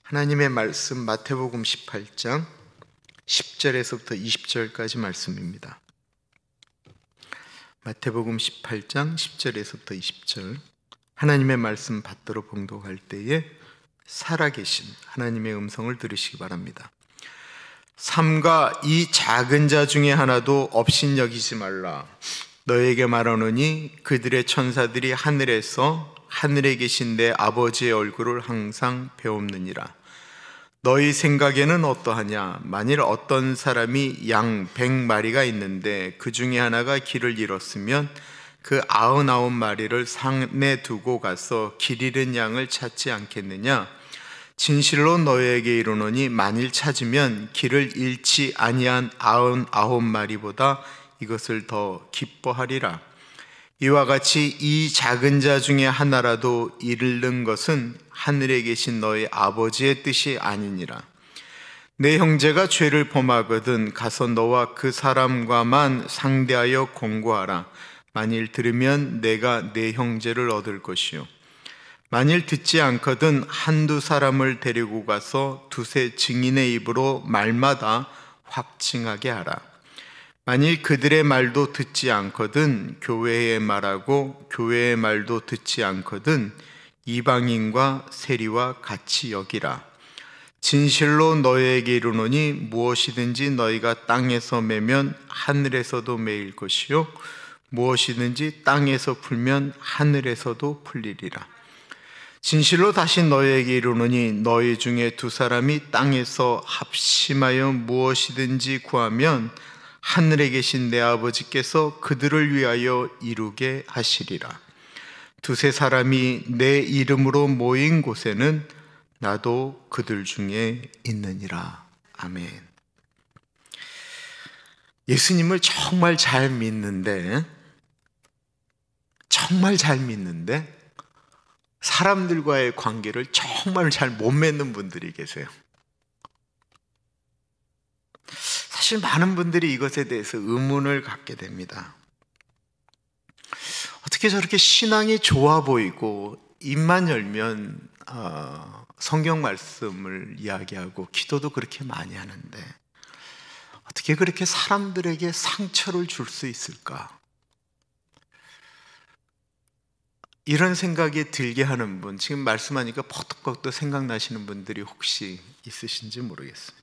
하나님의 말씀 마태복음 18장 10절에서부터 20절까지 말씀입니다. 마태복음 18장 10절에서부터 20절. 하나님의 말씀 받들어 봉독할 때에 살아계신 하나님의 음성을 들으시기 바랍니다. 삼가 이 작은 자 중에 하나도 업신여기지 말라. 너에게 말하노니 그들의 천사들이 하늘에 계신 내 아버지의 얼굴을 항상 배옵느니라. 너희 생각에는 어떠하냐? 만일 어떤 사람이 양 100마리가 있는데 그 중에 하나가 길을 잃었으면 그 99마리를 산에 두고 가서 길 잃은 양을 찾지 않겠느냐? 진실로 너희에게 이르노니 만일 찾으면 길을 잃지 아니한 99마리보다 이것을 더 기뻐하리라. 이와 같이 이 작은 자 중에 하나라도 잃는 것은 하늘에 계신 너희 아버지의 뜻이 아니니라. 내 형제가 죄를 범하거든 가서 너와 그 사람과만 상대하여 공고하라. 만일 들으면 내가 내 형제를 얻을 것이요, 만일 듣지 않거든 한두 사람을 데리고 가서 두세 증인의 입으로 말마다 확증하게 하라. 만일 그들의 말도 듣지 않거든 교회의 말하고 교회의 말도 듣지 않거든 이방인과 세리와 같이 여기라. 진실로 너희에게 이르노니 무엇이든지 너희가 땅에서 매면 하늘에서도 매일 것이요, 무엇이든지 땅에서 풀면 하늘에서도 풀리리라. 진실로 다시 너희에게 이르노니 너희 중에 두 사람이 땅에서 합심하여 무엇이든지 구하면 하늘에 계신 내 아버지께서 그들을 위하여 이루게 하시리라. 두세 사람이 내 이름으로 모인 곳에는 나도 그들 중에 있느니라. 아멘. 예수님을 정말 잘 믿는데 사람들과의 관계를 정말 잘 못 맺는 분들이 계세요. 사실 많은 분들이 이것에 대해서 의문을 갖게 됩니다. 어떻게 저렇게 신앙이 좋아 보이고 입만 열면 성경 말씀을 이야기하고 기도도 그렇게 많이 하는데 어떻게 그렇게 사람들에게 상처를 줄 수 있을까? 이런 생각이 들게 하는 분, 지금 말씀하니까 퍼뜩퍼뜩 생각나시는 분들이 혹시 있으신지 모르겠어요.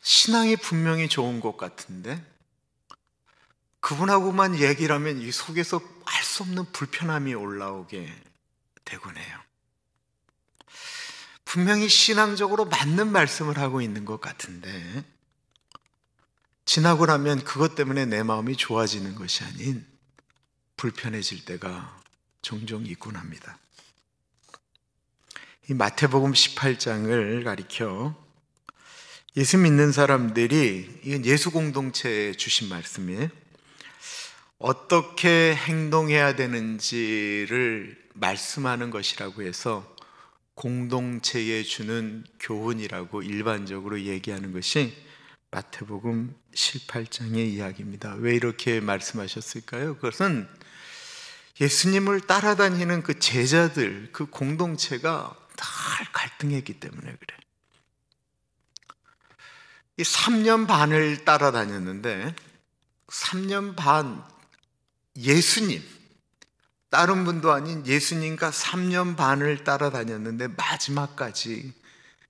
신앙이 분명히 좋은 것 같은데 그분하고만 얘기를 하면 이 속에서 알 수 없는 불편함이 올라오게 되곤 해요. 분명히 신앙적으로 맞는 말씀을 하고 있는 것 같은데 지나고 나면 그것 때문에 내 마음이 좋아지는 것이 아닌 불편해질 때가 종종 있곤 합니다. 이 마태복음 18장을 가리켜 예수 믿는 사람들이, 이건 예수 공동체에 주신 말씀이에요. 어떻게 행동해야 되는지를 말씀하는 것이라고 해서 공동체에 주는 교훈이라고 일반적으로 얘기하는 것이 마태복음 18장의 이야기입니다. 왜 이렇게 말씀하셨을까요? 그것은 예수님을 따라다니는 그 제자들, 그 공동체가 늘 갈등했기 때문에 그래요. 이 3년 반을 따라다녔는데 3년 반 예수님, 다른 분도 아닌 예수님과 3년 반을 따라다녔는데 마지막까지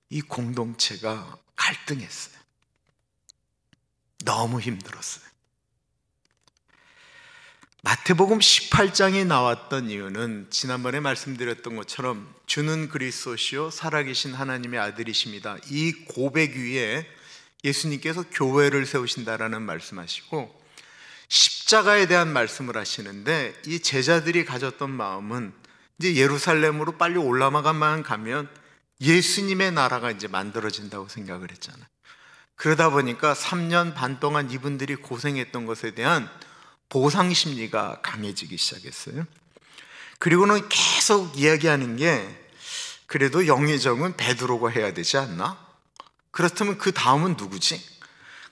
이 공동체가 갈등했어요. 너무 힘들었어요. 마태복음 18장에 나왔던 이유는 지난번에 말씀드렸던 것처럼 주는 그리스도시요 살아계신 하나님의 아들이십니다. 이 고백 위에 예수님께서 교회를 세우신다라는 말씀하시고 십자가에 대한 말씀을 하시는데 이 제자들이 가졌던 마음은 이제 예루살렘으로 빨리 올라가만 가면 예수님의 나라가 이제 만들어진다고 생각을 했잖아요. 그러다 보니까 3년 반 동안 이분들이 고생했던 것에 대한 보상 심리가 강해지기 시작했어요. 그리고는 계속 이야기하는 게 그래도 영의정은 베드로가 해야 되지 않나? 그렇다면 그 다음은 누구지?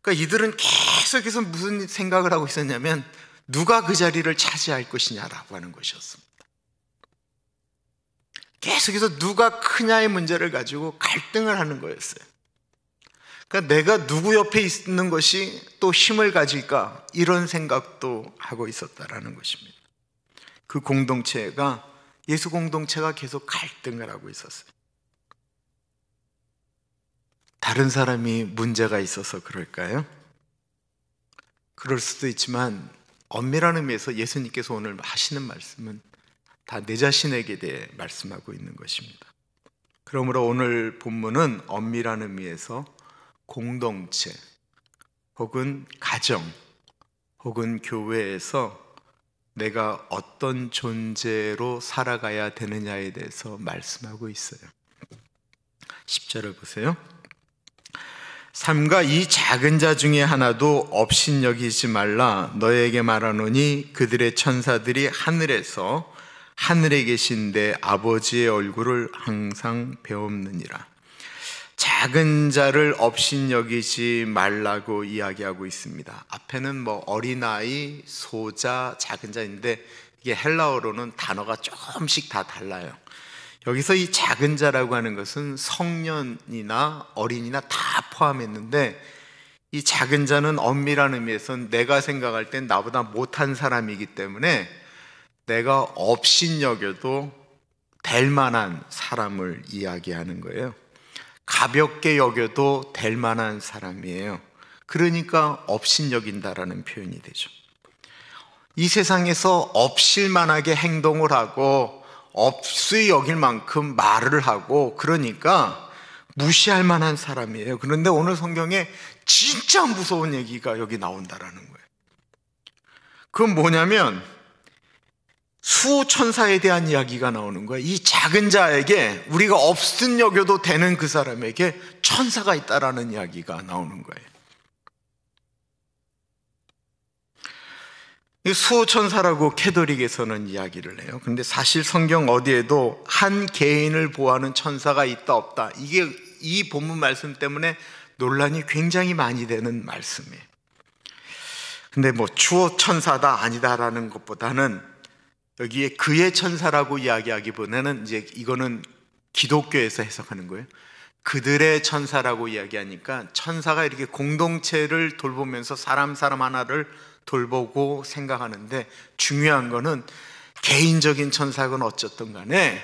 그러니까 이들은 계속해서 무슨 생각을 하고 있었냐면 누가 그 자리를 차지할 것이냐라고 하는 것이었습니다. 계속해서 누가 크냐의 문제를 가지고 갈등을 하는 거였어요. 그러니까 내가 누구 옆에 있는 것이 또 힘을 가질까, 이런 생각도 하고 있었다라는 것입니다. 그 공동체가, 예수 공동체가 계속 갈등을 하고 있었어요. 다른 사람이 문제가 있어서 그럴까요? 그럴 수도 있지만 엄밀한 의미에서 예수님께서 오늘 하시는 말씀은 다 내 자신에게 대해 말씀하고 있는 것입니다. 그러므로 오늘 본문은 엄밀한 의미에서 공동체 혹은 가정 혹은 교회에서 내가 어떤 존재로 살아가야 되느냐에 대해서 말씀하고 있어요. 10절을 보세요. 삼가 이 작은 자 중에 하나도 업신여기지 말라. 너에게 말하노니 그들의 천사들이 하늘에 계신 내 아버지의 얼굴을 항상 배옵느니라. 작은 자를 업신여기지 말라고 이야기하고 있습니다. 앞에는 어린아이, 소자, 작은 자인데 이게 헬라어로는 단어가 조금씩 다 달라요. 여기서 이 작은 자라고 하는 것은 성년이나 어린이나 다 포함했는데, 이 작은 자는 엄밀한 의미에서는 내가 생각할 땐 나보다 못한 사람이기 때문에 내가 업신여겨도 될 만한 사람을 이야기하는 거예요. 가볍게 여겨도 될 만한 사람이에요. 그러니까 업신여긴다라는 표현이 되죠. 이 세상에서 업실만하게 행동을 하고 없이 여길 만큼 말을 하고, 그러니까 무시할 만한 사람이에요. 그런데 오늘 성경에 진짜 무서운 얘기가 여기 나온다라는 거예요. 그건 뭐냐면 수호천사에 대한 이야기가 나오는 거예요. 이 작은 자에게, 우리가 없은 여겨도 되는 그 사람에게 천사가 있다라는 이야기가 나오는 거예요. 수호천사라고 캐톨릭에서는 이야기를 해요. 근데 사실 성경 어디에도 한 개인을 보호하는 천사가 있다 없다, 이게 이 본문 말씀 때문에 논란이 굉장히 많이 되는 말씀이에요. 근데 주호천사다 아니다라는 것보다는 여기에 그의 천사라고 이야기하기보다는 이제 이거는 기독교에서 해석하는 거예요. 그들의 천사라고 이야기하니까 천사가 이렇게 공동체를 돌보면서 사람 하나를 돌보고 생각하는데, 중요한 거는 개인적인 천사건 어쨌든 간에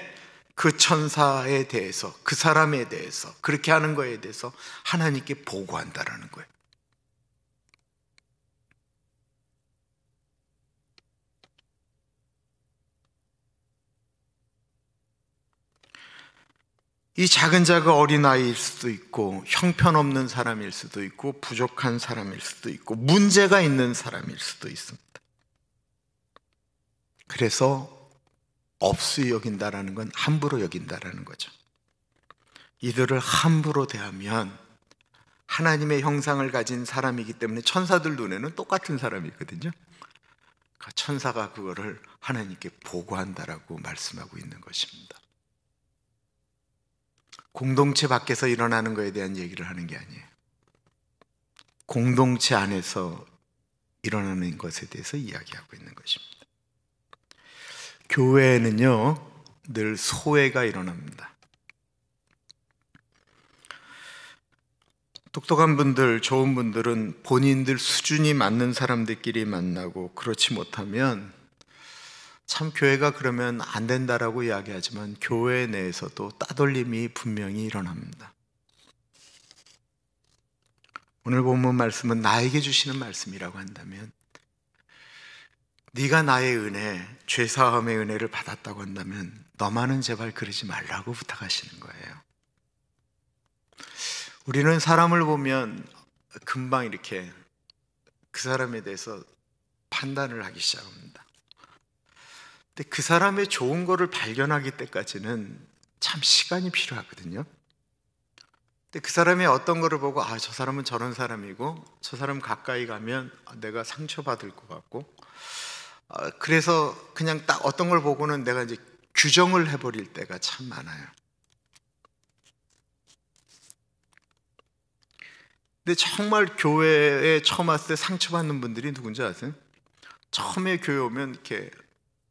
그 천사에 대해서, 그 사람에 대해서, 그렇게 하는 거에 대해서 하나님께 보고한다라는 거예요. 이 작은 자가 어린아이일 수도 있고, 형편없는 사람일 수도 있고, 부족한 사람일 수도 있고, 문제가 있는 사람일 수도 있습니다. 그래서 업수 여긴다라는 건 함부로 여긴다라는 거죠. 이들을 함부로 대하면 하나님의 형상을 가진 사람이기 때문에 천사들 눈에는 똑같은 사람이거든요. 천사가 그거를 하나님께 보고한다라고 말씀하고 있는 것입니다. 공동체 밖에서 일어나는 것에 대한 얘기를 하는 게 아니에요. 공동체 안에서 일어나는 것에 대해서 이야기하고 있는 것입니다. 교회에는요, 늘 소외가 일어납니다. 똑똑한 분들, 좋은 분들은 본인들 수준이 맞는 사람들끼리 만나고, 그렇지 못하면 참 교회가 그러면 안 된다라고 이야기하지만 교회 내에서도 따돌림이 분명히 일어납니다. 오늘 본문 말씀은 나에게 주시는 말씀이라고 한다면, 네가 나의 은혜, 죄사함의 은혜를 받았다고 한다면 너만은 제발 그러지 말라고 부탁하시는 거예요. 우리는 사람을 보면 금방 이렇게 그 사람에 대해서 판단을 하기 시작합니다. 근데 그 사람의 좋은 거를 발견하기 때까지는 참 시간이 필요하거든요. 근데 그 사람의 어떤 거를 보고 저 사람은 저런 사람이고, 저 사람 가까이 가면 내가 상처받을 것 같고, 그래서 그냥 딱 어떤 걸 보고는 내가 이제 규정을 해버릴 때가 참 많아요. 근데 정말 교회에 처음 왔을 때 상처받는 분들이 누군지 아세요? 처음에 교회 오면 이렇게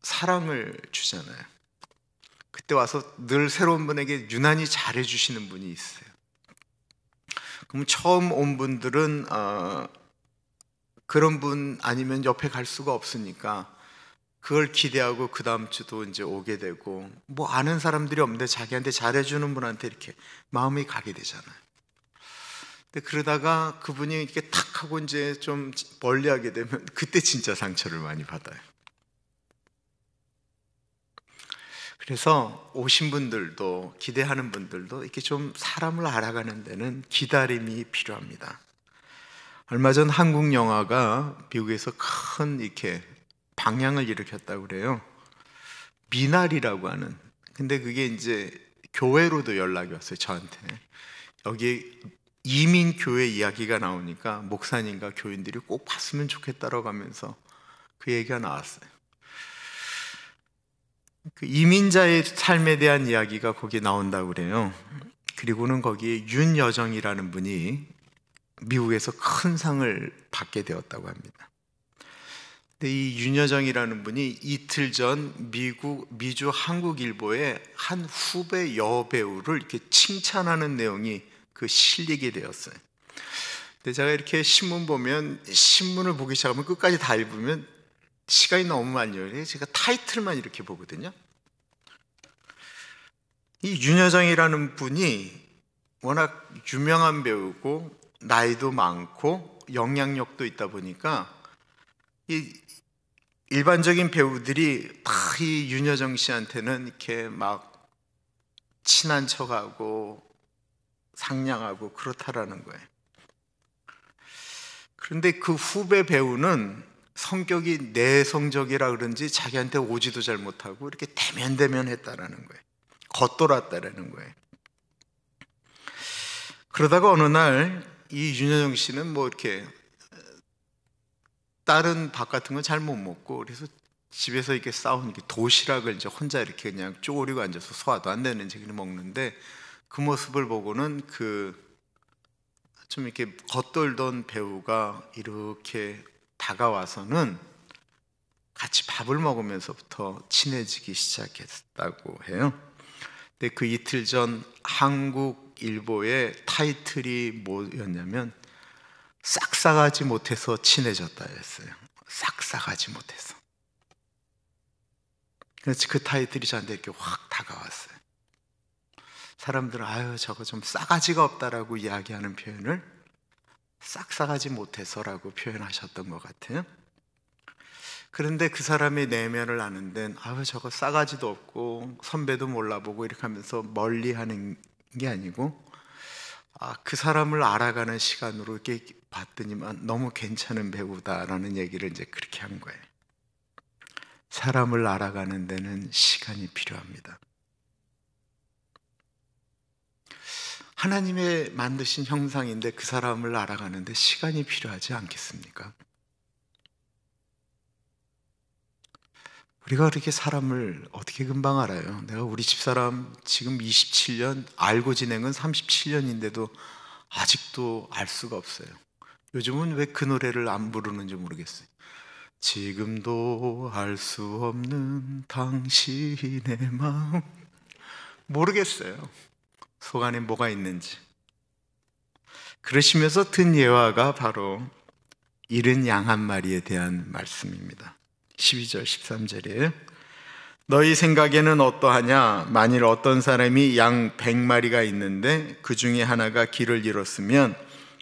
사랑을 주잖아요. 그 그때 와서 늘 새로운 분에게 유난히 잘해주시는 분이 있어요. 그럼 처음 온 분들은 그런 분 아니면 옆에 갈 수가 없으니까 그걸 기대하고 그 다음 주도 이제 오게 되고, 뭐 아는 사람들이 없는데 자기한테 잘해주는 분한테 이렇게 마음이 가게 되잖아요. 근데 그러다가 그분이 이렇게 탁 하고 이제 좀 멀리 하게 되면 그때 진짜 상처를 많이 받아요. 그래서 오신 분들도, 기대하는 분들도 이렇게 좀 사람을 알아가는 데는 기다림이 필요합니다. 얼마 전 한국 영화가 미국에서 큰 이렇게 방향을 일으켰다고 그래요. 미나리라고 하는. 근데 그게 이제 교회로도 연락이 왔어요, 저한테. 여기 이민 교회 이야기가 나오니까 목사님과 교인들이 꼭 봤으면 좋겠다라고 하면서 그 얘기가 나왔어요. 그 이민자의 삶에 대한 이야기가 거기에 나온다고 그래요. 그리고는 거기에 윤여정이라는 분이 미국에서 큰 상을 받게 되었다고 합니다. 근데 이 윤여정이라는 분이 이틀 전 미주 한국일보의 한 후배 여배우를 이렇게 칭찬하는 내용이 그 실리게 되었어요. 근데 제가 이렇게 신문 보면, 신문을 보기 시작하면 끝까지 다 읽으면 시간이 너무 많이 걸려요. 제가 타이틀만 이렇게 보거든요. 이 윤여정이라는 분이 워낙 유명한 배우고 나이도 많고 영향력도 있다 보니까 이 일반적인 배우들이 다 이 윤여정 씨한테는 이렇게 막 친한 척하고 상냥하고 그렇다라는 거예요. 그런데 그 후배 배우는 성격이 내성적이라 그런지 자기한테 오지도 잘 못하고 이렇게 대면대면했다라는 거예요. 겉돌았다라는 거예요. 그러다가 어느 날 이 윤여정 씨는 뭐 이렇게 다른 밥 같은 건 잘 못 먹고, 그래서 집에서 이렇게 싸운 도시락을 이제 혼자 이렇게 그냥 쪼그리고 앉아서 소화도 안 되는 지금 먹는데, 그 모습을 보고는 좀 이렇게 겉돌던 배우가 이렇게 다가와서는 같이 밥을 먹으면서부터 친해지기 시작했다고 해요. 근데 그 이틀 전 한국일보의 타이틀이 뭐였냐면 싹싹하지 못해서 친해졌다 했어요. 싹싹하지 못해서. 그래서 그 타이틀이 저한테 이렇게 확 다가왔어요. 사람들은 아유 저거 좀 싸가지가 없다라고 이야기하는 표현을 싹싹하지 못해서라고 표현하셨던 것 같아요. 그런데 그 사람의 내면을 아는 데는 아유 저거 싸가지도 없고 선배도 몰라보고 이렇게 하면서 멀리하는 게 아니고, 그 사람을 알아가는 시간으로 이렇게 봤더니만 너무 괜찮은 배우다라는 얘기를 이제 그렇게 한 거예요. 사람을 알아가는 데는 시간이 필요합니다. 하나님의 만드신 형상인데 그 사람을 알아가는데 시간이 필요하지 않겠습니까? 우리가 그렇게 사람을 어떻게 금방 알아요? 내가 우리 집사람 지금 27년, 알고 지낸 건 37년인데도 아직도 알 수가 없어요. 요즘은 왜 그 노래를 안 부르는지 모르겠어요. 지금도 알 수 없는 당신의 마음. 모르겠어요, 속 안에 뭐가 있는지. 그러시면서 든 예화가 바로 잃은 양 한 마리에 대한 말씀입니다. 12절 13절이에요. 너희 생각에는 어떠하냐? 만일 어떤 사람이 양 100마리가 있는데 그 중에 하나가 길을 잃었으면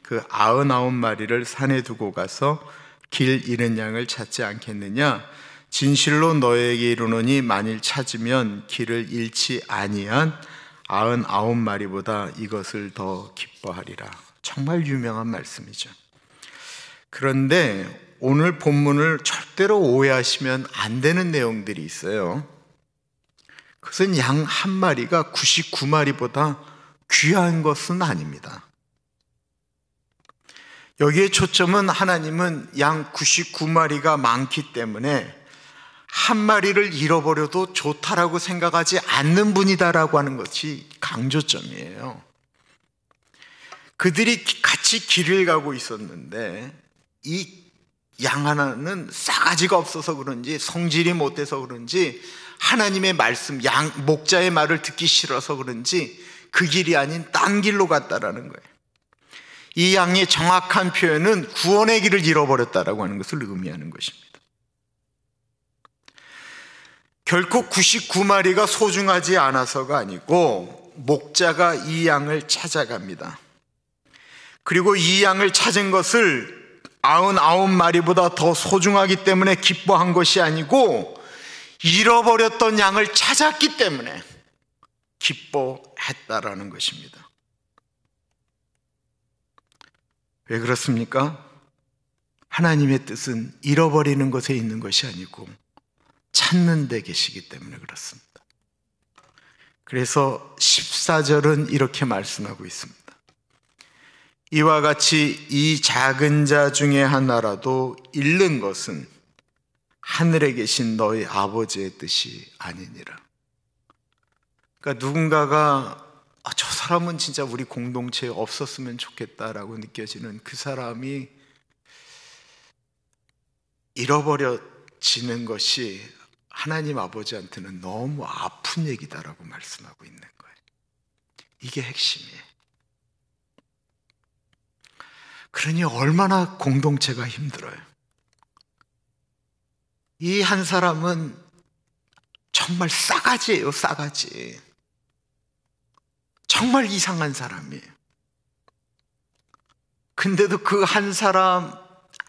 그 99마리를 산에 두고 가서 길 잃은 양을 찾지 않겠느냐? 진실로 너에게 이르노니 만일 찾으면 길을 잃지 아니한 99마리보다 이것을 더 기뻐하리라. 정말 유명한 말씀이죠. 그런데 오늘 본문을 절대로 오해하시면 안 되는 내용들이 있어요. 그것은 양 한 마리가 99마리보다 귀한 것은 아닙니다. 여기에 초점은 하나님은 양 99마리가 많기 때문에 한 마리를 잃어버려도 좋다라고 생각하지 않는 분이다라고 하는 것이 강조점이에요. 그들이 같이 길을 가고 있었는데 이 양 하나는 싸가지가 없어서 그런지 성질이 못돼서 그런지 하나님의 말씀, 목자의 말을 듣기 싫어서 그런지 그 길이 아닌 딴 길로 갔다라는 거예요. 이 양의 정확한 표현은 구원의 길을 잃어버렸다라고 하는 것을 의미하는 것입니다. 결코 99마리가 소중하지 않아서가 아니고 목자가 이 양을 찾아갑니다. 그리고 이 양을 찾은 것을 99마리보다 더 소중하기 때문에 기뻐한 것이 아니고 잃어버렸던 양을 찾았기 때문에 기뻐했다라는 것입니다. 왜 그렇습니까? 하나님의 뜻은 잃어버리는 것에 있는 것이 아니고 찾는 데 계시기 때문에 그렇습니다. 그래서 14절은 이렇게 말씀하고 있습니다. 이와 같이 이 작은 자 중에 하나라도 잃는 것은 하늘에 계신 너희 아버지의 뜻이 아니니라. 그러니까 누군가가 저 사람은 진짜 우리 공동체에 없었으면 좋겠다라고 느껴지는 그 사람이 잃어버려지는 것이 하나님 아버지한테는 너무 아픈 얘기다라고 말씀하고 있는 거예요. 이게 핵심이에요. 그러니 얼마나 공동체가 힘들어요. 이 한 사람은 정말 싸가지예요, 싸가지. 정말 이상한 사람이에요. 근데도 그 한 사람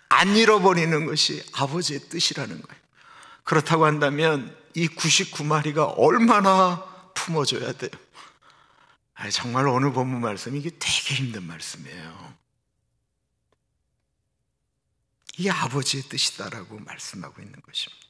안 잃어버리는 것이 아버지의 뜻이라는 거예요. 그렇다고 한다면 이 99마리가 얼마나 품어줘야 돼요. 정말 오늘 본문 말씀이 이게 되게 힘든 말씀이에요. 이게 아버지의 뜻이다라고 말씀하고 있는 것입니다.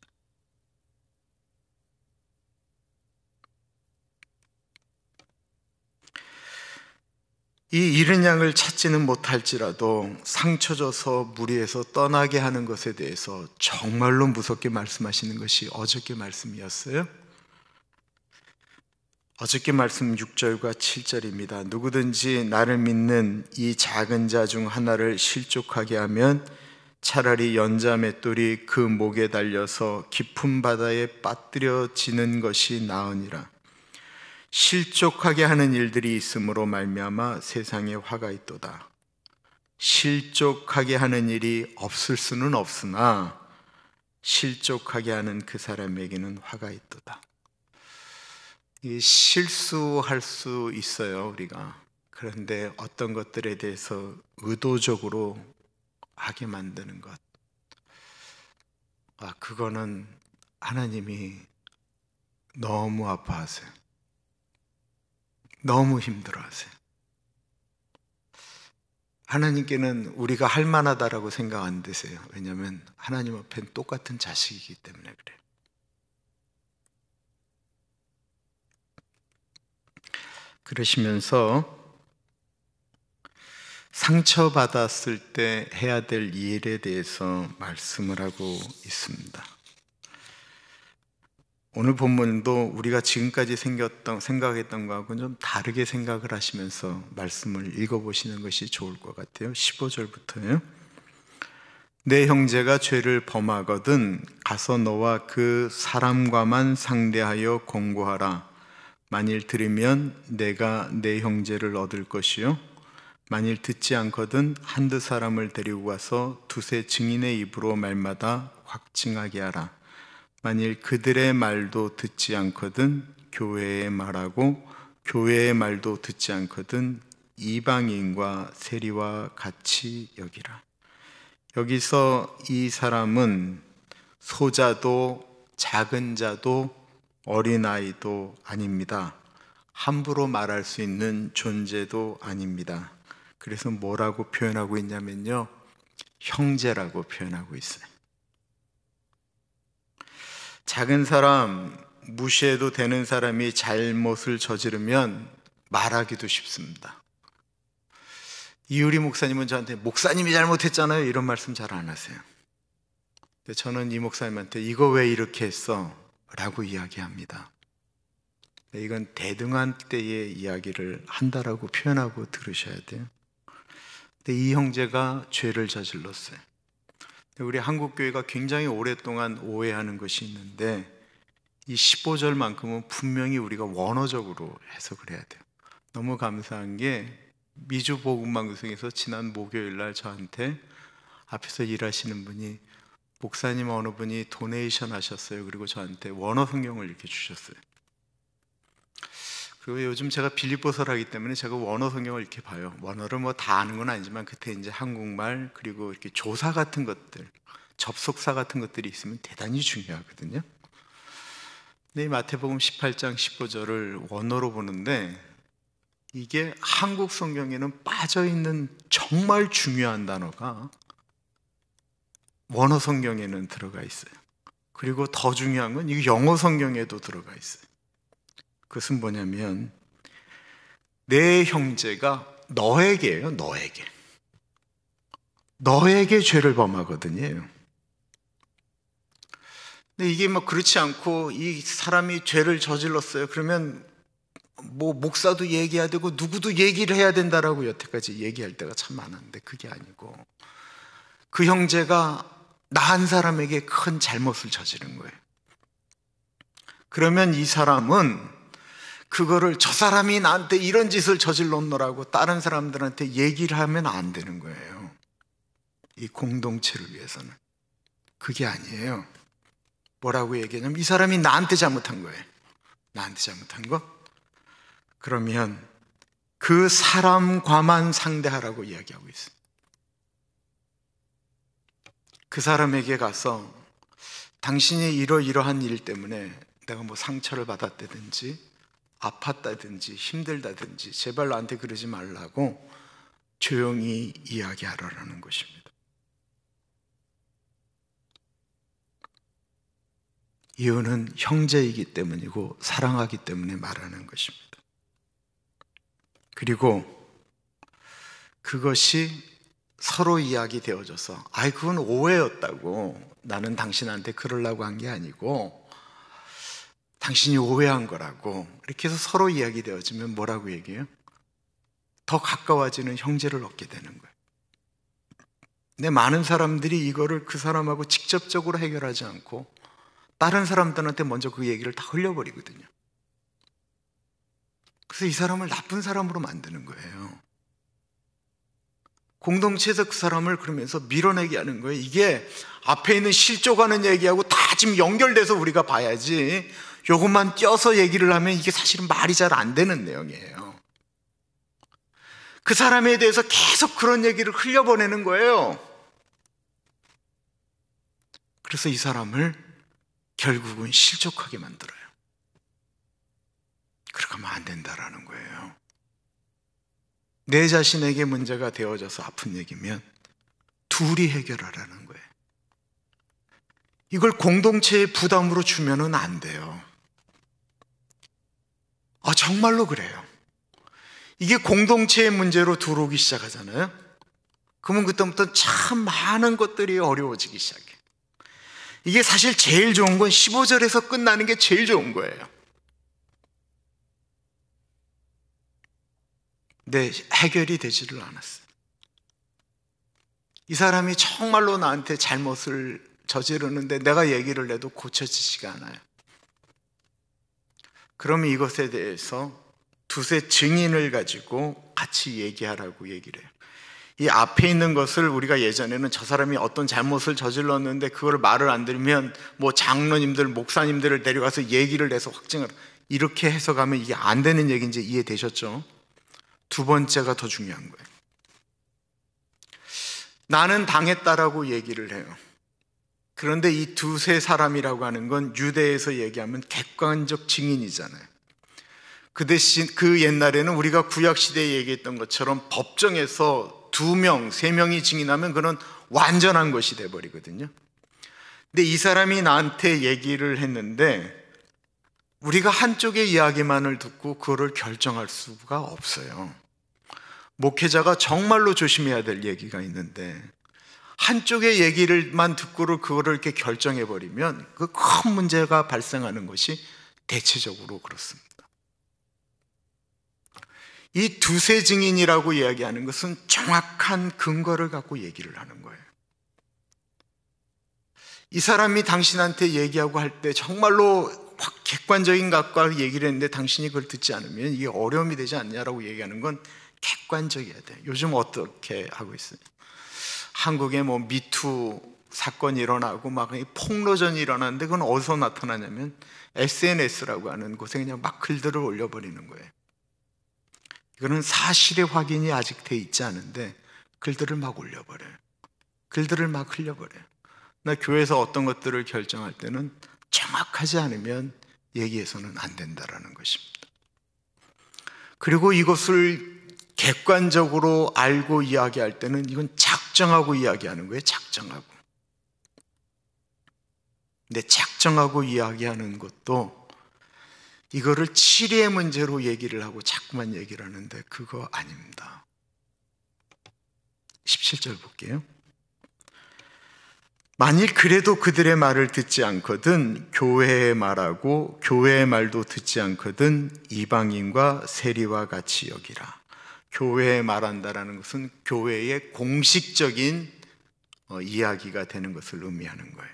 이 잃은 양을 찾지는 못할지라도 상처 줘서 무리에서 떠나게 하는 것에 대해서 정말로 무섭게 말씀하시는 것이 어저께 말씀이었어요. 어저께 말씀 6절과 7절입니다. 누구든지 나를 믿는 이 작은 자 중 하나를 실족하게 하면 차라리 연자 맷돌이 그 목에 달려서 깊은 바다에 빠뜨려지는 것이 나으니라. 실족하게 하는 일들이 있으므로 말미암아 세상에 화가 있도다. 실족하게 하는 일이 없을 수는 없으나 실족하게 하는 그 사람에게는 화가 있도다. 실수할 수 있어요, 우리가. 그런데 어떤 것들에 대해서 의도적으로 하게 만드는 것, 그거는 하나님이 너무 아파하세요. 너무 힘들어하세요. 하나님께는 우리가 할 만하다라고 생각 안 되세요. 왜냐하면 하나님 앞엔 똑같은 자식이기 때문에 그래요. 그러시면서 상처받았을 때 해야 될 일에 대해서 말씀을 하고 있습니다. 오늘 본문도 우리가 지금까지 생각했던 것하고는 좀 다르게 생각을 하시면서 말씀을 읽어보시는 것이 좋을 것 같아요. 15절부터요. 내 형제가 죄를 범하거든 가서 너와 그 사람과만 상대하여 공고하라. 만일 들으면 내가 내 형제를 얻을 것이요 만일 듣지 않거든 한두 사람을 데리고 가서 두세 증인의 입으로 말마다 확증하게 하라. 만일 그들의 말도 듣지 않거든 교회의 말하고 교회의 말도 듣지 않거든 이방인과 세리와 같이 여기라. 여기서 이 사람은 소자도 작은 자도 어린아이도 아닙니다. 함부로 말할 수 있는 존재도 아닙니다. 그래서 뭐라고 표현하고 있냐면요, 형제라고 표현하고 있어요. 작은 사람, 무시해도 되는 사람이 잘못을 저지르면 말하기도 쉽습니다. 이유리 목사님은 저한테 목사님이 잘못했잖아요 이런 말씀 잘 안 하세요. 근데 저는 이 목사님한테 이거 왜 이렇게 했어? 라고 이야기합니다. 이건 대등한 때의 이야기를 한다라고 표현하고 들으셔야 돼요. 근데 이 형제가 죄를 저질렀어요. 우리 한국교회가 굉장히 오랫동안 오해하는 것이 있는데, 이 15절만큼은 분명히 우리가 원어적으로 해석을 해야 돼요. 너무 감사한 게 미주 복음방송에서 지난 목요일 날 저한테 앞에서 일하시는 분이 목사님 어느 분이 도네이션 하셨어요. 그리고 저한테 원어 성경을 이렇게 주셨어요. 그리고 요즘 제가 빌립보서를 하기 때문에 제가 원어 성경을 이렇게 봐요. 원어를 뭐 다 아는 건 아니지만 그때 이제 한국말 그리고 이렇게 조사 같은 것들, 접속사 같은 것들이 있으면 대단히 중요하거든요. 근데 이 마태복음 18장 15절을 원어로 보는데 이게 한국 성경에는 빠져있는 정말 중요한 단어가 원어 성경에는 들어가 있어요. 그리고 더 중요한 건 이게 영어 성경에도 들어가 있어요. 그것은 뭐냐면 내 형제가 너에게예요. 너에게 죄를 범하거든요. 근데 이게 뭐 그렇지 않고 이 사람이 죄를 저질렀어요. 그러면 뭐 목사도 얘기해야 되고 누구도 얘기를 해야 된다라고 여태까지 얘기할 때가 참 많았는데 그게 아니고 그 형제가 나 한 사람에게 큰 잘못을 저지른 거예요. 그러면 이 사람은 그거를 저 사람이 나한테 이런 짓을 저질렀노라고 다른 사람들한테 얘기를 하면 안 되는 거예요. 이 공동체를 위해서는. 그게 아니에요. 뭐라고 얘기하냐면 이 사람이 나한테 잘못한 거예요. 나한테 잘못한 거? 그러면 그 사람과만 상대하라고 이야기하고 있어요. 그 사람에게 가서 당신이 이러이러한 일 때문에 내가 뭐 상처를 받았다든지 아팠다든지 힘들다든지 제발 나한테 그러지 말라고 조용히 이야기하라는 것입니다. 이유는 형제이기 때문이고 사랑하기 때문에 말하는 것입니다. 그리고 그것이 서로 이야기 되어져서 그건 오해였다고 나는 당신한테 그러려고 한 게 아니고 당신이 오해한 거라고 이렇게 해서 서로 이야기 되어지면 뭐라고 얘기해요? 더 가까워지는 형제를 얻게 되는 거예요. 근데 많은 사람들이 이거를 그 사람하고 직접적으로 해결하지 않고 다른 사람들한테 먼저 그 얘기를 다 흘려버리거든요. 그래서 이 사람을 나쁜 사람으로 만드는 거예요. 공동체에서 그 사람을 그러면서 밀어내게 하는 거예요. 이게 앞에 있는 실족하는 얘기하고 다 지금 연결돼서 우리가 봐야지 요것만 떼어서 얘기를 하면 이게 사실은 말이 잘 안 되는 내용이에요. 그 사람에 대해서 계속 그런 얘기를 흘려보내는 거예요. 그래서 이 사람을 결국은 실족하게 만들어요. 그렇게 하면 안 된다라는 거예요. 내 자신에게 문제가 되어져서 아픈 얘기면 둘이 해결하라는 거예요. 이걸 공동체의 부담으로 주면은 안 돼요. 정말로 그래요. 이게 공동체의 문제로 들어오기 시작하잖아요. 그러면 그때부터 참 많은 것들이 어려워지기 시작해요. 이게 사실 제일 좋은 건 15절에서 끝나는 게 제일 좋은 거예요. 근데 해결이 되지를 않았어요. 이 사람이 정말로 나한테 잘못을 저지르는데 내가 얘기를 해도 고쳐지지가 않아요. 그러면 이것에 대해서 두세 증인을 가지고 같이 얘기하라고 얘기를 해요. 이 앞에 있는 것을 우리가 예전에는 저 사람이 어떤 잘못을 저질렀는데 그걸 말을 안 들으면 뭐 장로님들, 목사님들을 데려가서 얘기를 해서 확증을 이렇게 해석하면 이게 안 되는 얘기인지 이해되셨죠? 두 번째가 더 중요한 거예요. 나는 당했다라고 얘기를 해요. 그런데 이 두세 사람이라고 하는 건 유대에서 얘기하면 객관적 증인이잖아요. 그 대신 그 옛날에는 우리가 구약시대에 얘기했던 것처럼 법정에서 2명, 3명이 증인하면 그건 완전한 것이 돼버리거든요. 근데 이 사람이 나한테 얘기를 했는데 우리가 한쪽의 이야기만을 듣고 그거를 결정할 수가 없어요. 목회자가 정말로 조심해야 될 얘기가 있는데 한쪽의 얘기를만 듣고를 그거를 이렇게 결정해버리면 그 큰 문제가 발생하는 것이 대체적으로 그렇습니다. 이 두세 증인이라고 이야기하는 것은 정확한 근거를 갖고 얘기를 하는 거예요. 이 사람이 당신한테 얘기하고 할 때 정말로 확 객관적인 것과 얘기를 했는데 당신이 그걸 듣지 않으면 이게 어려움이 되지 않냐라고 얘기하는 건 객관적이어야 돼. 요즘 어떻게 하고 있어요? 한국에 뭐 미투 사건이 일어나고 막 폭로전이 일어나는데 그건 어디서 나타나냐면 SNS라고 하는 곳에 그냥 막 글들을 올려버리는 거예요. 이거는 사실의 확인이 아직 돼 있지 않은데 글들을 막 올려버려요. 글들을 막 흘려버려요. 나 교회에서 어떤 것들을 결정할 때는 정확하지 않으면 얘기해서는 안 된다라는 것입니다. 그리고 이것을 객관적으로 알고 이야기할 때는 이건 작정하고 이야기하는 거예요. 작정하고. 근데 작정하고 이야기하는 것도 이거를 치리의 문제로 얘기를 하고 자꾸만 얘기를 하는데 그거 아닙니다. 17절 볼게요. 만일 그래도 그들의 말을 듣지 않거든 교회의 말하고 교회의 말도 듣지 않거든 이방인과 세리와 같이 여기라. 교회에 말한다라는 것은 교회의 공식적인 이야기가 되는 것을 의미하는 거예요.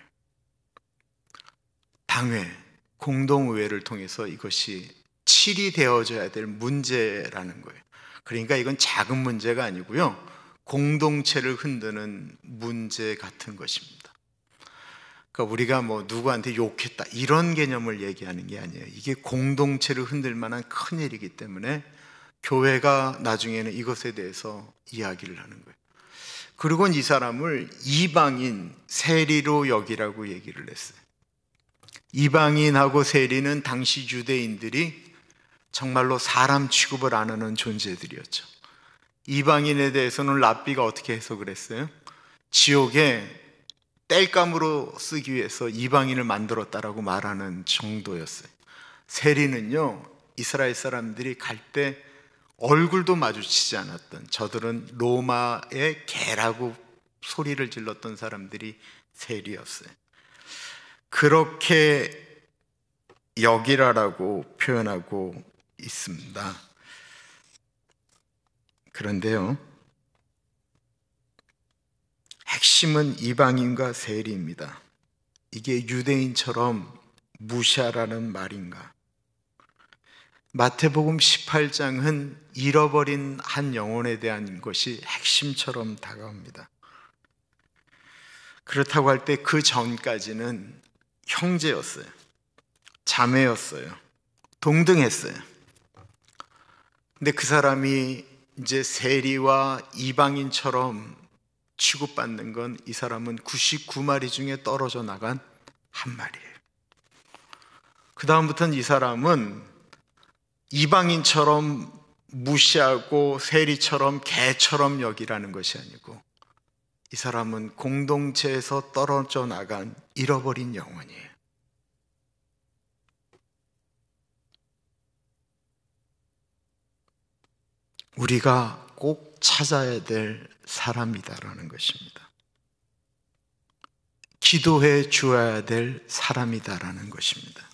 당회, 공동의회를 통해서 이것이 치리되어져야 될 문제라는 거예요. 그러니까 이건 작은 문제가 아니고요, 공동체를 흔드는 문제 같은 것입니다. 그러니까 우리가 뭐 누구한테 욕했다 이런 개념을 얘기하는 게 아니에요. 이게 공동체를 흔들 만한 큰 일이기 때문에 교회가 나중에는 이것에 대해서 이야기를 하는 거예요. 그리고 이 사람을 이방인, 세리로 여기라고 얘기를 했어요. 이방인하고 세리는 당시 유대인들이 정말로 사람 취급을 안 하는 존재들이었죠. 이방인에 대해서는 랍비가 어떻게 해석을 했어요? 지옥에 땔감으로 쓰기 위해서 이방인을 만들었다라고 말하는 정도였어요. 세리는요, 이스라엘 사람들이 갈 때 얼굴도 마주치지 않았던, 저들은 로마의 개라고 소리를 질렀던 사람들이 세리였어요. 그렇게 여기라라고 표현하고 있습니다. 그런데요, 핵심은 이방인과 세리입니다. 이게 유대인처럼 무시하라는 말인가? 마태복음 18장은 잃어버린 한 영혼에 대한 것이 핵심처럼 다가옵니다. 그렇다고 할 때 그 전까지는 형제였어요. 자매였어요. 동등했어요. 근데 그 사람이 이제 세리와 이방인처럼 취급받는 건 이 사람은 99마리 중에 떨어져 나간 한 마리예요. 그 다음부터는 이 사람은 이방인처럼 무시하고 세리처럼 개처럼 여기라는 것이 아니고 이 사람은 공동체에서 떨어져 나간 잃어버린 영혼이에요. 우리가 꼭 찾아야 될 사람이다라는 것입니다. 기도해 주어야 될 사람이다라는 것입니다.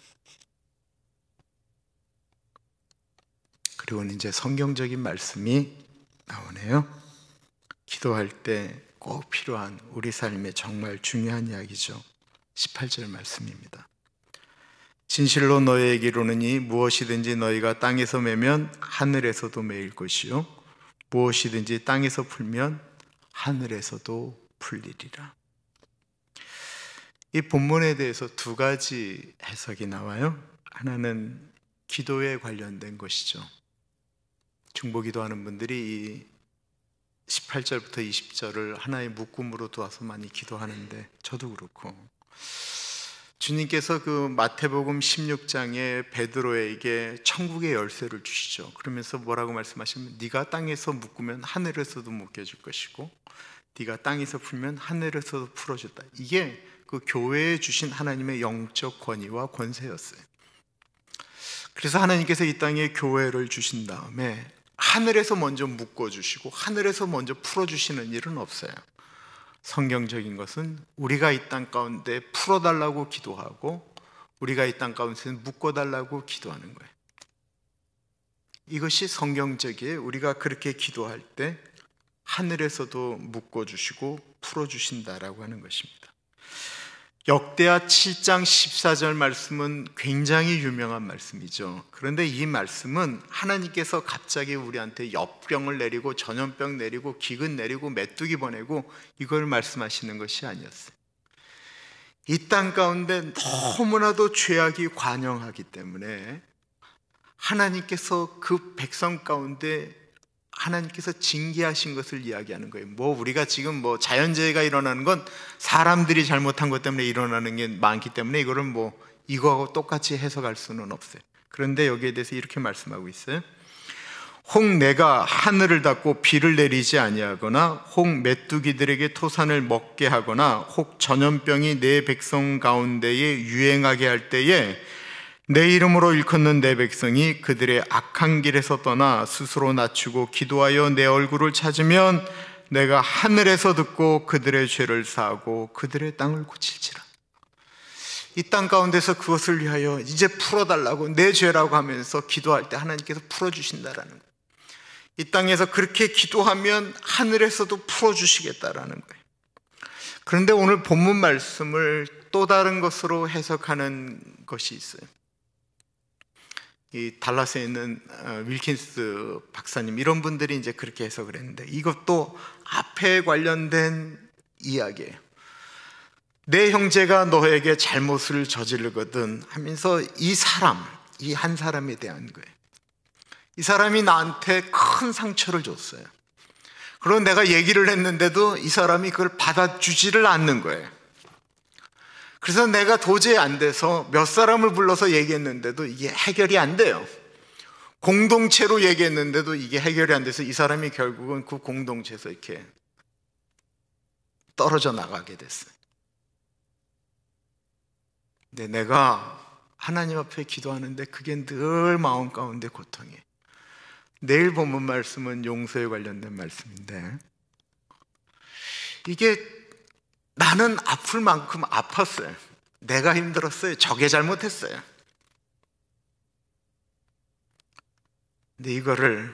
그리고 이제 성경적인 말씀이 나오네요. 기도할 때 꼭 필요한 우리 삶에 정말 중요한 이야기죠. 18절 말씀입니다. 진실로 너희에게 이르노니 무엇이든지 너희가 땅에서 매면 하늘에서도 매일 것이요 무엇이든지 땅에서 풀면 하늘에서도 풀리리라. 이 본문에 대해서 두 가지 해석이 나와요. 하나는 기도에 관련된 것이죠. 중보기도하는 분들이 이 18절부터 20절을 하나의 묶음으로 두어서 많이 기도하는데 저도 그렇고, 주님께서 그 마태복음 16장에 베드로에게 천국의 열쇠를 주시죠. 그러면서 뭐라고 말씀하시면 네가 땅에서 묶으면 하늘에서도 묶여줄 것이고 네가 땅에서 풀면 하늘에서도 풀어줬다. 이게 그 교회에 주신 하나님의 영적 권위와 권세였어요. 그래서 하나님께서 이 땅에 교회를 주신 다음에 하늘에서 먼저 묶어주시고 하늘에서 먼저 풀어주시는 일은 없어요. 성경적인 것은 우리가 이 땅 가운데 풀어달라고 기도하고 우리가 이 땅 가운데 묶어달라고 기도하는 거예요. 이것이 성경적이에요. 우리가 그렇게 기도할 때 하늘에서도 묶어주시고 풀어주신다라고 하는 것입니다. 역대하 7장 14절 말씀은 굉장히 유명한 말씀이죠. 그런데 이 말씀은 하나님께서 갑자기 우리한테 엽병을 내리고 전염병 내리고 기근 내리고 메뚜기 보내고 이걸 말씀하시는 것이 아니었어요. 이 땅 가운데 너무나도 죄악이 관영하기 때문에 하나님께서 그 백성 가운데 하나님께서 징계하신 것을 이야기하는 거예요. 우리가 지금 자연재해가 일어나는 건 사람들이 잘못한 것 때문에 일어나는 게 많기 때문에 이거를 이거하고 똑같이 해석할 수는 없어요. 그런데 여기에 대해서 이렇게 말씀하고 있어요. 혹 내가 하늘을 닫고 비를 내리지 아니하거나 혹 메뚜기들에게 토산을 먹게 하거나 혹 전염병이 내 백성 가운데에 유행하게 할 때에 내 이름으로 일컫는 내 백성이 그들의 악한 길에서 떠나 스스로 낮추고 기도하여 내 얼굴을 찾으면 내가 하늘에서 듣고 그들의 죄를 사하고 그들의 땅을 고칠지라. 이 땅 가운데서 그것을 위하여 이제 풀어달라고 내 죄라고 하면서 기도할 때 하나님께서 풀어주신다라는 거예요. 이 땅에서 그렇게 기도하면 하늘에서도 풀어주시겠다라는 거예요. 그런데 오늘 본문 말씀을 또 다른 것으로 해석하는 것이 있어요. 이 달라스에 있는 윌킨스 박사님 이런 분들이 이제 그렇게 해석을 했는데 이것도 앞에 관련된 이야기예요. 내 형제가 너에게 잘못을 저지르거든 하면서 이 한 사람에 대한 거예요. 이 사람이 나한테 큰 상처를 줬어요. 그리고 내가 얘기를 했는데도 이 사람이 그걸 받아주지를 않는 거예요. 그래서 내가 도저히 안 돼서 몇 사람을 불러서 얘기했는데도 이게 해결이 안 돼요. 공동체로 얘기했는데도 이게 해결이 안 돼서 이 사람이 결국은 그 공동체에서 이렇게 떨어져 나가게 됐어요. 근데 내가 하나님 앞에 기도하는데 그게 늘 마음 가운데 고통이에요. 내일 본문 말씀은 용서에 관련된 말씀인데 이게 나는 아플 만큼 아팠어요. 내가 힘들었어요. 저게 잘못했어요. 근데 이거를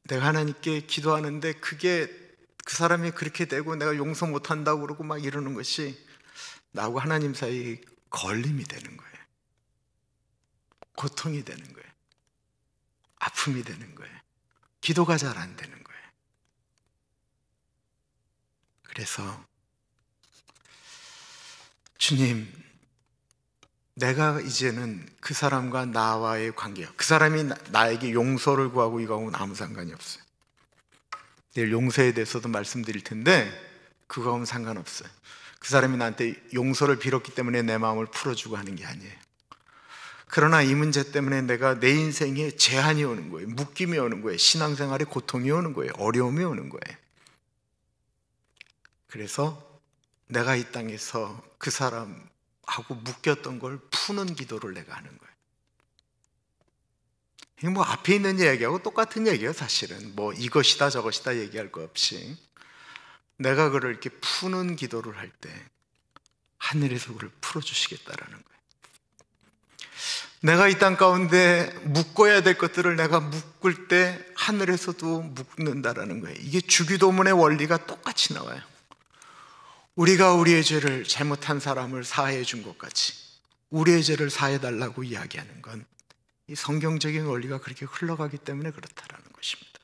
내가 하나님께 기도하는데 그게 그 사람이 그렇게 되고 내가 용서 못한다고 그러고 막 이러는 것이 나하고 하나님 사이에 걸림이 되는 거예요. 고통이 되는 거예요. 아픔이 되는 거예요. 기도가 잘 안 되는 거예요. 그래서 주님, 내가 이제는 그 사람과 나와의 관계야. 그 사람이 나에게 용서를 구하고 이거하고는 아무 상관이 없어요. 내일 용서에 대해서도 말씀드릴 텐데 그거하고는 상관없어요. 그 사람이 나한테 용서를 빌었기 때문에 내 마음을 풀어주고 하는 게 아니에요. 그러나 이 문제 때문에 내가 내 인생에 제한이 오는 거예요. 묶임이 오는 거예요. 신앙생활에 고통이 오는 거예요. 어려움이 오는 거예요. 그래서 내가 이 땅에서 그 사람하고 묶였던 걸 푸는 기도를 내가 하는 거예요. 이게 앞에 있는 얘기하고 똑같은 얘기예요. 사실은 이것이다 저것이다 얘기할 거 없이 내가 그를 이렇게 푸는 기도를 할 때 하늘에서 그를 풀어주시겠다라는 거예요. 내가 이 땅 가운데 묶어야 될 것들을 내가 묶을 때 하늘에서도 묶는다라는 거예요. 이게 주기도문의 원리가 똑같이 나와요. 우리가 우리의 죄를 잘못한 사람을 사하해 준 것 같이 우리의 죄를 사해 달라고 이야기하는 건 이 성경적인 원리가 그렇게 흘러가기 때문에 그렇다라는 것입니다.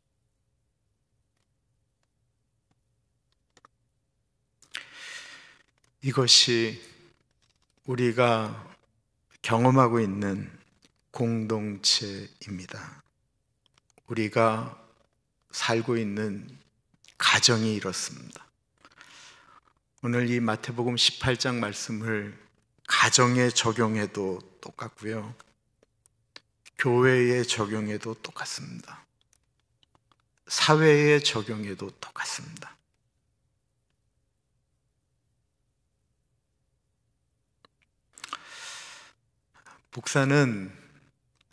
이것이 우리가 경험하고 있는 공동체입니다. 우리가 살고 있는 가정이 이렇습니다. 오늘 이 마태복음 18장 말씀을 가정에 적용해도 똑같고요. 교회에 적용해도 똑같습니다. 사회에 적용해도 똑같습니다. 목사는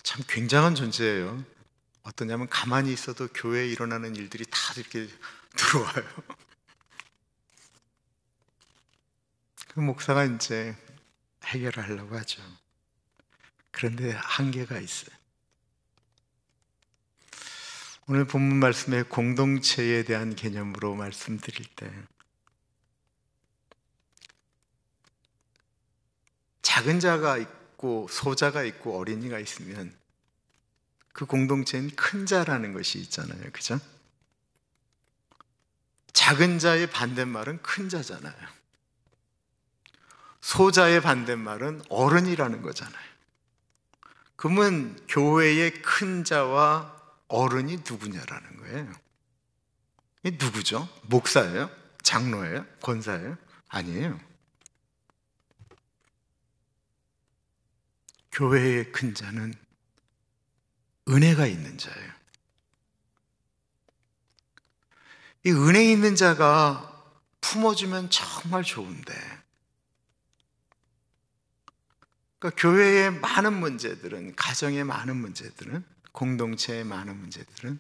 참 굉장한 존재예요. 어떠냐면 가만히 있어도 교회에 일어나는 일들이 다 이렇게 들어와요. 그 목사가 이제 해결을 하려고 하죠. 그런데 한계가 있어요. 오늘 본문 말씀의 공동체에 대한 개념으로 말씀드릴 때 작은 자가 있고 소자가 있고 어린이가 있으면 그 공동체는 큰 자라는 것이 있잖아요. 그죠? 작은 자의 반대말은 큰 자잖아요. 소자의 반대말은 어른이라는 거잖아요. 그러면 교회의 큰 자와 어른이 누구냐라는 거예요. 이 누구죠? 목사예요? 장로예요? 권사예요? 아니에요. 교회의 큰 자는 은혜가 있는 자예요. 이 은혜 있는 자가 품어주면 정말 좋은데, 그러니까 교회의 많은 문제들은, 가정의 많은 문제들은, 공동체의 많은 문제들은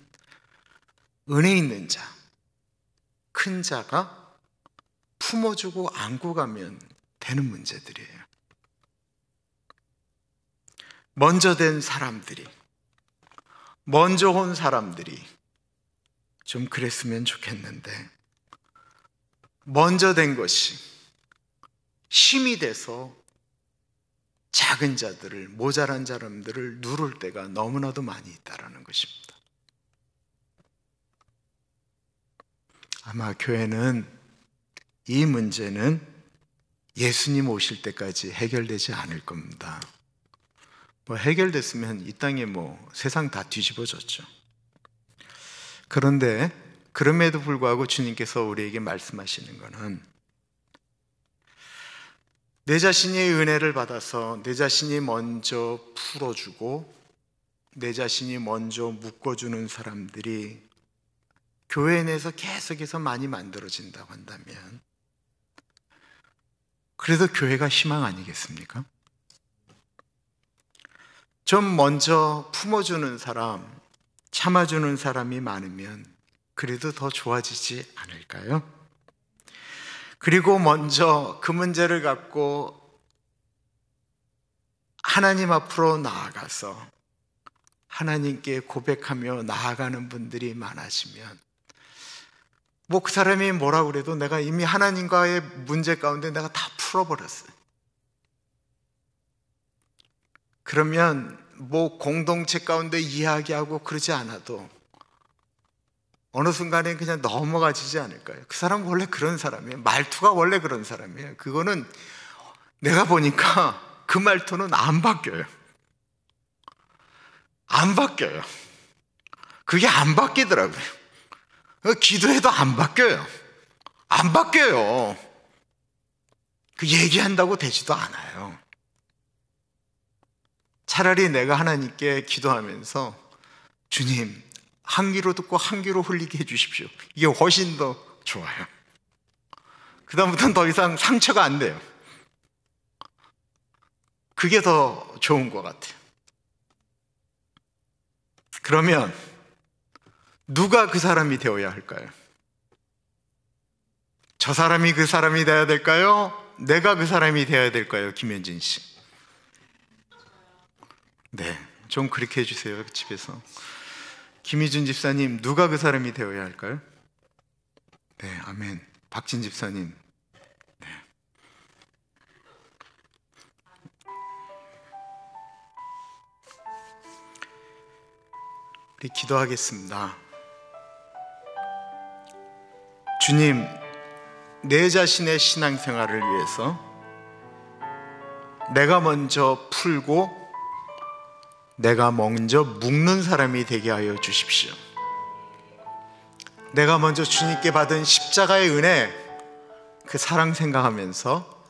은혜 있는 자, 큰 자가 품어주고 안고 가면 되는 문제들이에요. 먼저 된 사람들이, 먼저 온 사람들이 좀 그랬으면 좋겠는데, 먼저 된 것이 힘이 돼서 작은 자들을, 모자란 사람들을 누를 때가 너무나도 많이 있다는 것입니다. 아마 교회는 이 문제는 예수님 오실 때까지 해결되지 않을 겁니다. 해결됐으면 이 땅에 세상 다 뒤집어졌죠. 그런데 그럼에도 불구하고 주님께서 우리에게 말씀하시는 것은, 내 자신이 은혜를 받아서 내 자신이 먼저 풀어주고 내 자신이 먼저 묶어주는 사람들이 교회 내에서 계속해서 많이 만들어진다고 한다면, 그래도 교회가 희망 아니겠습니까? 좀 먼저 품어주는 사람, 참아주는 사람이 많으면 그래도 더 좋아지지 않을까요? 그리고 먼저 그 문제를 갖고 하나님 앞으로 나아가서 하나님께 고백하며 나아가는 분들이 많아지면, 그 사람이 뭐라고 그래도 내가 이미 하나님과의 문제 가운데 내가 다 풀어버렸어요. 그러면 공동체 가운데 이야기하고 그러지 않아도 어느 순간에 그냥 넘어가지지 않을까요? 그 사람은 원래 그런 사람이에요. 말투가 원래 그런 사람이에요. 그거는 내가 보니까 그 말투는 안 바뀌어요. 안 바뀌어요. 그게 안 바뀌더라고요. 기도해도 안 바뀌어요. 안 바뀌어요. 그 얘기한다고 되지도 않아요. 차라리 내가 하나님께 기도하면서 주님, 한 귀로 듣고 한 귀로 흘리게 해주십시오. 이게 훨씬 더 좋아요. 그 다음부터는 더 이상 상처가 안 돼요. 그게 더 좋은 것 같아요. 그러면 누가 그 사람이 되어야 할까요? 저 사람이 그 사람이 되어야 될까요? 내가 그 사람이 되어야 될까요? 김현진 씨. 네, 좀 그렇게 해주세요. 집에서. 김희준 집사님, 누가 그 사람이 되어야 할까요? 네, 아멘. 박진 집사님. 네. 우리 기도하겠습니다. 주님, 내 자신의 신앙생활을 위해서 내가 먼저 풀고 내가 먼저 묶는 사람이 되게 하여 주십시오. 내가 먼저 주님께 받은 십자가의 은혜, 그 사랑 생각하면서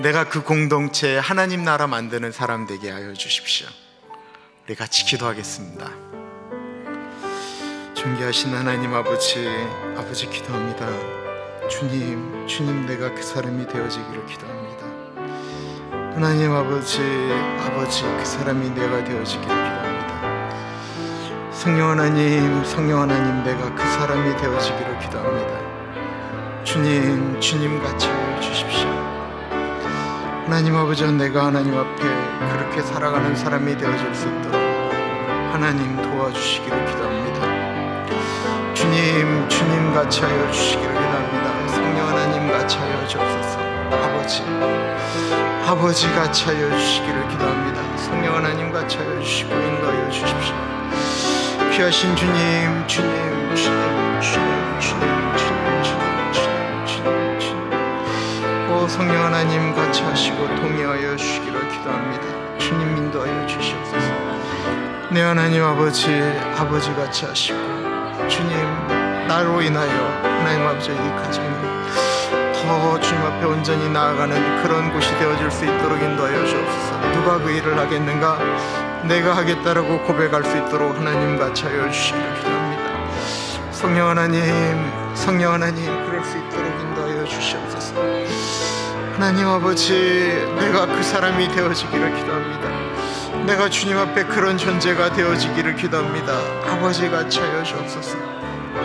내가 그 공동체에 하나님 나라 만드는 사람 되게 하여 주십시오. 우리 같이 기도하겠습니다. 존귀하신 하나님 아버지 기도합니다. 주님 내가 그 사람이 되어지기를 기도합니다. 하나님 아버지 그 사람이 내가 되어지기를 기도합니다. 성령 하나님 내가 그 사람이 되어지기를 기도합니다. 주님 같이 하여 주십시오. 하나님 아버지, 내가 하나님 앞에 그렇게 살아가는 사람이 되어질 수 있도록 하나님 도와주시기를 기도합니다. 주님 같이 하여 주시기를 기도합니다. 성령 하나님 같이 하여 주옵소서. 아버지가 차여 주시기를 기도합니다. 성령 하나님과 차여 주시고 인도하여 주십시오. 귀하신 주님, 주님, 주님, 주님, 주님, 주님, 주님, 주님, 주님, 주님. 오 성령 하나님과 차시고 동의하여 주시기를 기도합니다. 주님 인도하여 주시옵소서. 내 하나님 아버지가 차시고 주님 나로 인하여 하나님 아버지 이 가정이 더 주님 앞에 온전히 나아가는 그런 곳이 되어질 수 있도록 인도하여 주옵소서. 누가 그 일을 하겠는가? 내가 하겠다라고 고백할 수 있도록 하나님과 차여 주시기를 기도합니다. 성령 하나님 그럴 수 있도록 인도하여 주시옵소서. 하나님 아버지 내가 그 사람이 되어지기를 기도합니다. 내가 주님 앞에 그런 존재가 되어지기를 기도합니다. 아버지가 차여 주옵소서.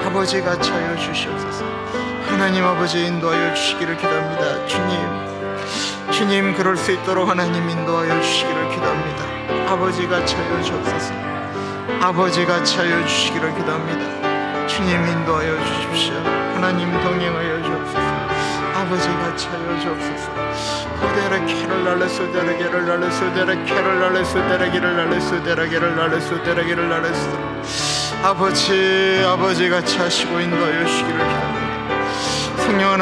아버지가 차여 주시옵소서. 하나님 아버지 인도하여 주시기를 기도합니다. 주님 그럴 수 있도록 하나님 인도하여 주시기를 기도합니다. 아버지가 차여 주옵소서. 아버지가 차여 주시기를 기도합니다. 주님 인도하여 주십시오. 하나님 동행하여 주옵소서. 아버지가 차여 주옵소서. 후대라 캐를 날래 수대라 게를 날래 수대라 캐를 날래 수대라 게를 날래 수대라 게를 날래 수대라 게를 날래 수대라. 아버지가 차시고 인도하여 주시기를 기도합니다. 성령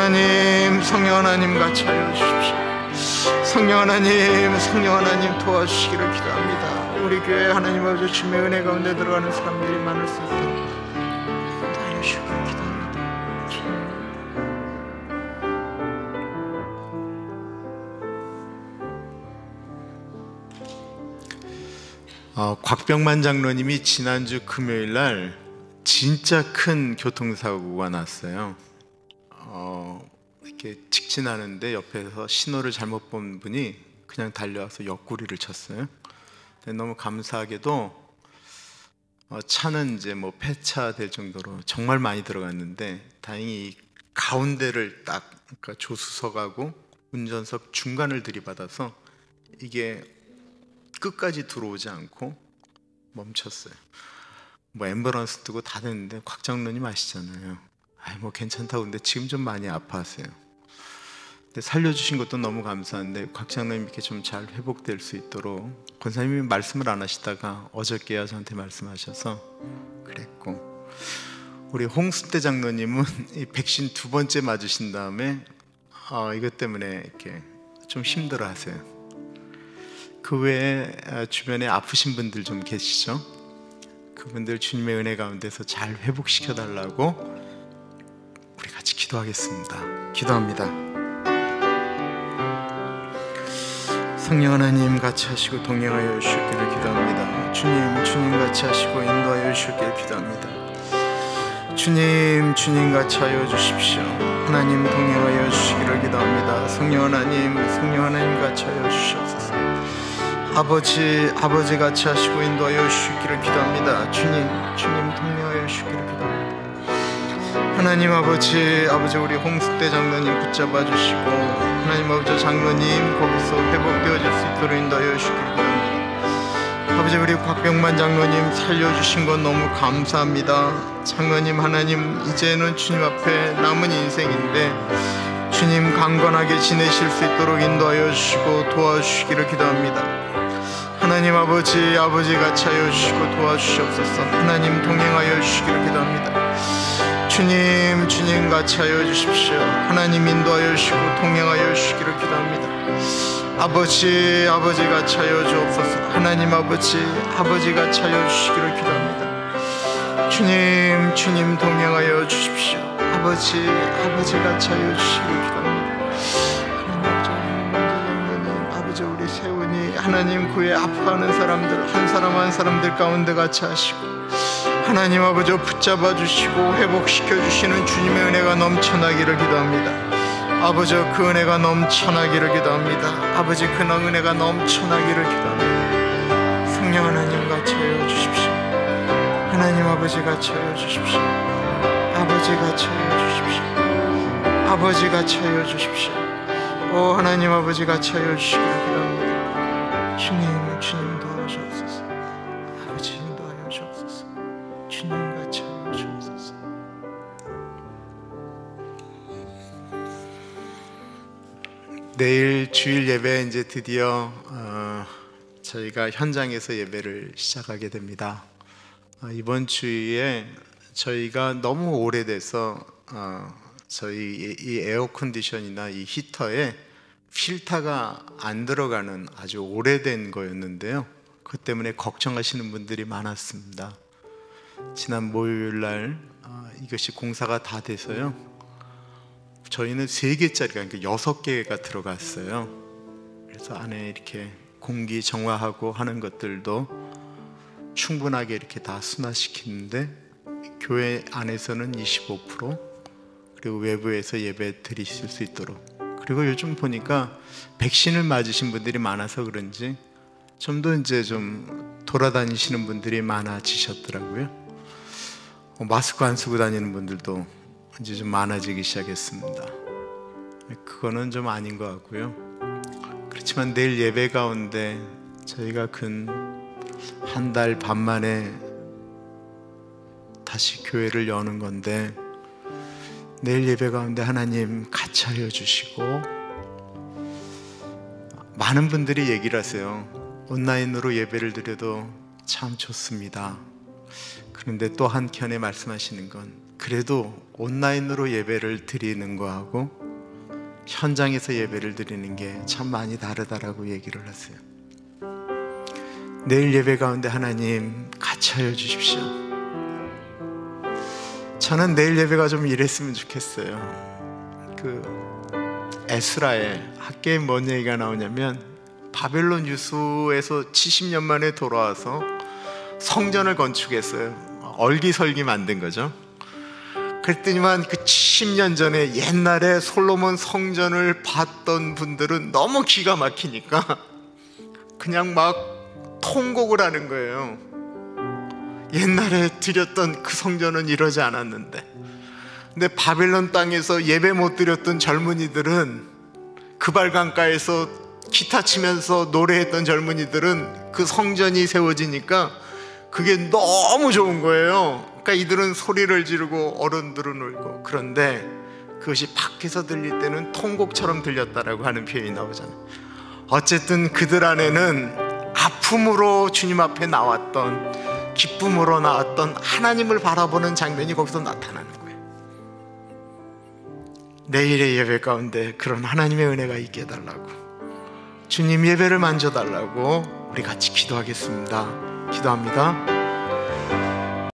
하나님과 차여 주십시오. 성령 하나님 도와주시기를 기도합니다. 우리 교회 하나님 아버지 주님의 은혜 가운데 들어가는 사람들이 많을 수 있도록 인도하여 주시기를 기도합니다. 곽병만 장로님이 지난주 금요일날 진짜 큰 교통사고가 났어요. 이렇게 직진하는데 옆에서 신호를 잘못 본 분이 그냥 달려와서 옆구리를 쳤어요. 근데 너무 감사하게도 차는 이제 뭐 폐차될 정도로 정말 많이 들어갔는데 다행히 가운데를 딱 그러니까 조수석하고 운전석 중간을 들이받아서 이게 끝까지 들어오지 않고 멈췄어요. 뭐 앰뷸런스 뜨고 다 됐는데 곽 장로님 아시잖아요. 뭐 괜찮다고. 근데 지금 좀 많이 아파하세요. 근데 살려주신 것도 너무 감사한데 곽 장로님 이렇게 좀 잘 회복될 수 있도록 권사님이 말씀을 안 하시다가 어저께야 저한테 말씀하셔서 그랬고, 우리 홍순태 장로님은 이 백신 2번째 맞으신 다음에 이것 때문에 이렇게 좀 힘들어하세요. 그 외에 주변에 아프신 분들 좀 계시죠? 그분들 주님의 은혜 가운데서 잘 회복시켜 달라고 우리 같이 기도하겠습니다. 기도합니다. 성령 하나님 같이 하시고 동행하여 주시기를 기도합니다. 주님 같이 하시고 인도하여 주시기를 기도합니다. 주님 같이 하여 주십시오. 하나님 동행하여 주시기를 기도합니다. 성령 하나님 같이 하여 주시옵소서. 아버지 같이 하시고 인도하여 주시기를 기도합니다. 주님 동행하여 주시기를 기도합니다. 하나님 아버지 우리 홍숙대 장로님 붙잡아 주시고 하나님 아버지 장로님 거기서 회복되어질 수 있도록 인도하여 주시기를 기도합니다. 아버지 우리 곽병만 장로님 살려주신 건 너무 감사합니다. 장로님 하나님 이제는 주님 앞에 남은 인생인데 주님 강건하게 지내실 수 있도록 인도하여 주시고 도와주시기를 기도합니다. 하나님 아버지 같이 하여 주시고 도와주시옵소서. 하나님 동행하여 주시기를 기도합니다. 주님 같이 하여 주십시오. 하나님 인도하여 주시고 동행하여 주시기를 기도합니다. 아버지 같이 하여 주옵소서. 하나님 아버지 같이 하여 주시기를 기도합니다. 주님 동행하여 주십시오. 아버지 같이 하여 주시기를 기도합니다. 아버지 우리 세훈이 하나님 그의 아파하는 사람들 한 사람 한 사람들 가운데 같이 하시고 하나님 아버지 붙잡아 주시고 회복시켜 주시는 주님의 은혜가 넘쳐나기를 기도합니다. 아버지 그 은혜가 넘쳐나기를 기도합니다. 아버지 그 은혜가 넘쳐나기를 기도합니다. 성령 하나님 같이 하여 주십시오. 하나님 아버지 같이 하여 주십시오. 아버지 같이 하여 주십시오. 아버지 같이 하여 주십시오. 오 하나님 아버지 같이 하여 주시기를 기도합니다. 주님 도와주옵소서. 아버지 인도하여 주옵소서. 주님 같이 하여 주옵소서. 내일 주일 예배 이제 드디어 저희가 현장에서 예배를 시작하게 됩니다. 이번 주에 저희가 너무 오래돼서 저희 이 에어컨디션이나 이 히터에 필터가 안 들어가는 아주 오래된 거였는데요. 그것 때문에 걱정하시는 분들이 많았습니다. 지난 목요일 날 이것이 공사가 다 돼서요, 저희는 3개짜리가 그러니까 6개가 들어갔어요. 그래서 안에 이렇게 공기 정화하고 하는 것들도 충분하게 이렇게 다 순화시키는데, 교회 안에서는 25%, 그리고 외부에서 예배 드리실 수 있도록. 그리고 요즘 보니까 백신을 맞으신 분들이 많아서 그런지 좀 더 이제 좀 돌아다니시는 분들이 많아지셨더라고요. 마스크 안 쓰고 다니는 분들도 이제 좀 많아지기 시작했습니다. 그거는 좀 아닌 것 같고요. 그렇지만 내일 예배 가운데 저희가 근 1달 반 만에 다시 교회를 여는 건데, 내일 예배 가운데 하나님 같이 하여 주시고, 많은 분들이 얘기를 하세요. 온라인으로 예배를 드려도 참 좋습니다. 그런데 또 한켠에 말씀하시는 건, 그래도 온라인으로 예배를 드리는 거하고 현장에서 예배를 드리는 게 참 많이 다르다라고 얘기를 하세요. 내일 예배 가운데 하나님 같이 하여 주십시오. 저는 내일 예배가 좀 이랬으면 좋겠어요. 에스라의 학계에 뭔 얘기가 나오냐면, 바벨론 유수에서 70년 만에 돌아와서 성전을 건축했어요. 얼기설기 만든 거죠. 그랬더니만 그 70년 전에 옛날에 솔로몬 성전을 봤던 분들은 너무 기가 막히니까 그냥 막 통곡을 하는 거예요. 옛날에 드렸던 그 성전은 이러지 않았는데. 근데 바벨론 땅에서 예배 못 드렸던 젊은이들은, 그발강가에서 기타 치면서 노래했던 젊은이들은 그 성전이 세워지니까 그게 너무 좋은 거예요. 그러니까 이들은 소리를 지르고 어른들은 울고. 그런데 그것이 밖에서 들릴 때는 통곡처럼 들렸다라고 하는 표현이 나오잖아요. 어쨌든 그들 안에는 아픔으로 주님 앞에 나왔던, 기쁨으로 나왔던 하나님을 바라보는 장면이 거기서 나타나는 거예요. 내일의 예배 가운데 그런 하나님의 은혜가 있게 해달라고, 주님 예배를 만져달라고 우리 같이 기도하겠습니다. 기도합니다.